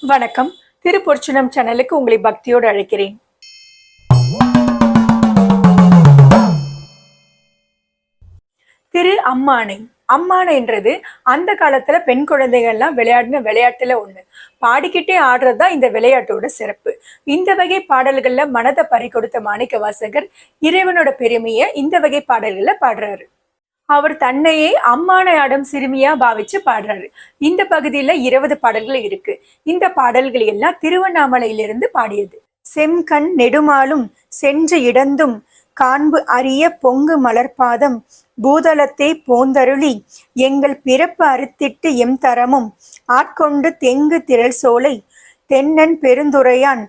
வணக்கம். திருப்பொற்சினம் சேனலுக்கு உங்களை பக்தியோடு அழைக்கிறேன். திரு அம்மானை. அம்மானைன்றது அந்த காலத்துல பெண் குழந்தைகள்லாம் விளையாடின விளையாட்டுல ஒண்ணு. பாடிக்கிட்டே ஆடுறதுதான் இந்த விளையாட்டோட சிறப்பு. இந்த வகை பாடல்கள்ல மனதை பறி கொடுத்த மாணிக்க வாசகர் இறைவனோட பெருமையை இந்த வகை பாடல்கள்ல பாடுறாரு. அவர் தன்னையே அம்மானை ஆடும் சிறுமியா பாவிச்சு பாடுறாரு. இந்த பகுதியில 20 பாடல்கள் இருக்கு. இந்த பாடல்கள் எல்லாம் திருவண்ணாமலையிலிருந்து பாடியது. செம்கண் நெடுமாலும் சென்று இடந்தும் காண்பு அறிய பொங்கு மலர்பாதம் பூதலத்தை போந்தருளி எங்கள் பிறப்பு அறுத்திட்டு எம் தரமும் ஆட்கொண்டு தெங்கு திரள் சோலை தென்னன் பெருந்துரையான்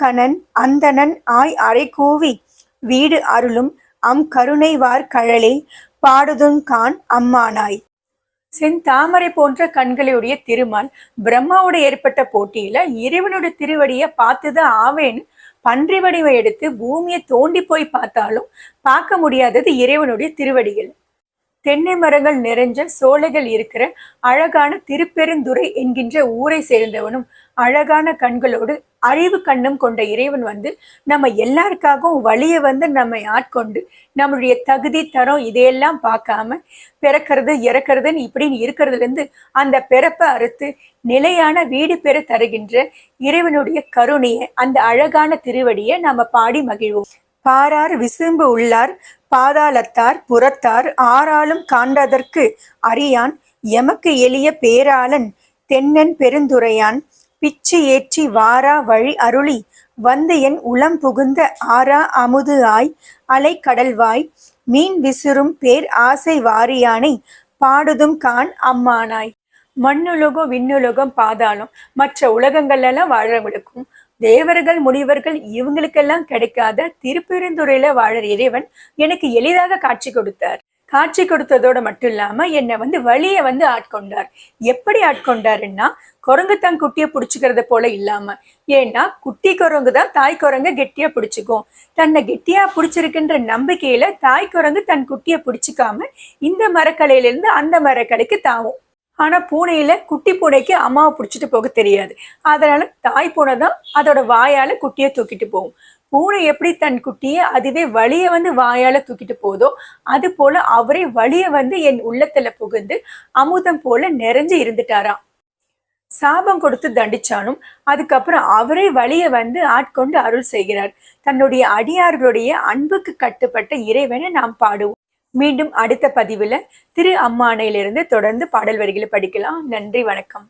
கணன் அந்தணன் ஆய் அரை கூவி வீடு அருளும் கருணைவார் கழலே பாடுதுங்கான் அம்மானாய். செந்தாமரை போன்ற கண்களுடைய திருமால் பிரம்மாவோட ஏற்பட்ட போட்டியில இறைவனுடைய திருவடியை பார்த்துதான் ஆவேன்னு பன்றி வடிவை எடுத்து பூமியை தோண்டி போய் பார்த்தாலும் பார்க்க முடியாதது இறைவனுடைய திருவடிகள். தென்னை மரங்கள் நிறைஞ்ச சோலைகள் இருக்கிற அழகான திருப்பெருந்துறை என்கின்ற ஊரை சேர்ந்தவனும் அழகான கண்களோடு அறிவு கண்ணும் கொண்ட இறைவன் வந்து நம்ம எல்லாருக்காகவும் வழிய வந்து நம்மை ஆட்கொண்டு நம்மளுடைய தகுதி தரம் இதையெல்லாம் பார்க்காம பிறக்கிறது இறக்கிறதுன்னு இப்படின்னு இருக்கிறதுல இருந்து அந்த பிறப்பை அறுத்து நிலையான வீடு பெற தருகின்ற இறைவனுடைய கருணையை அந்த அழகான திருவடியை நாம பாடி மகிழ்வோம். பாரார் விசும்பு உள்ளார் பாதாளத்தார் புறத்தார் ஆறாலும் காண்பதற்கு அறியான் எமக்கு எளிய பேராளன் தென்னன் பெருந்துரையான் பிச்சு ஏற்றி வாரா வழி அருளி வந்து என் உளம் புகுந்த ஆரா அமுது ஆய் அலைக்கடல்வாய் மீன் விசுறும் பேர் ஆசை வாரியானை பாடுதும் கான் அம்மானாய். மண்ணுலகம் விண்ணுலகம் பாதாளம் மற்ற உலகங்கள்லாம் வாழவிடுக்கும் தேவர்கள் முனிவர்கள் இவங்களுக்கெல்லாம் கிடைக்காத திருப்பெருந்துறையில வாழற இறைவன் எனக்கு எளிதாக காட்சி கொடுத்தார். காட்சி கொடுத்ததோட மட்டும் இல்லாம என்னை வந்து வழிய வந்து ஆட்கொண்டார். எப்படி ஆட்கொண்டாருன்னா குரங்கு தான் குட்டியை பிடிச்சிக்கிறத போல இல்லாம, ஏன்னா குட்டி குரங்கு தான் தாய் குரங்க கெட்டியா பிடிச்சிக்கும். தன்னை கெட்டியா பிடிச்சிருக்குன்ற நம்பிக்கையில தாய் குரங்கு தன் குட்டியை பிடிச்சிக்காம இந்த மரக்கலையில இருந்து அந்த மரக்கலைக்கு தாவும். ஆனா பூனையில குட்டி பூனைக்கு அம்மாவை பிடிச்சிட்டு போக தெரியாது. அதனால தாய் பூனை தான் அதோட வாயால குட்டியை தூக்கிட்டு போகும். பூனை எப்படி தன் குட்டியை அதுவே வழிய வந்து வாயால தூக்கிட்டு போதோ அது போல அவரே வழிய வந்து என் உள்ளத்துல புகுந்து அமுதம் போல நிறைஞ்சு இருந்துட்டாராம். சாபம் கொடுத்து தண்டிச்சானும் அதுக்கப்புறம் அவரே வழிய வந்து ஆட்கொண்டு அருள் செய்கிறார். தன்னுடைய அடியார்களுடைய அன்புக்கு கட்டுப்பட்ட இறைவனை நாம் பாடுவோம். மீண்டும் அடுத்த பதிவுல திரு அம்மானையிலிருந்து தொடர்ந்து பாடல் வரிகளை படிக்கலாம். நன்றி, வணக்கம்.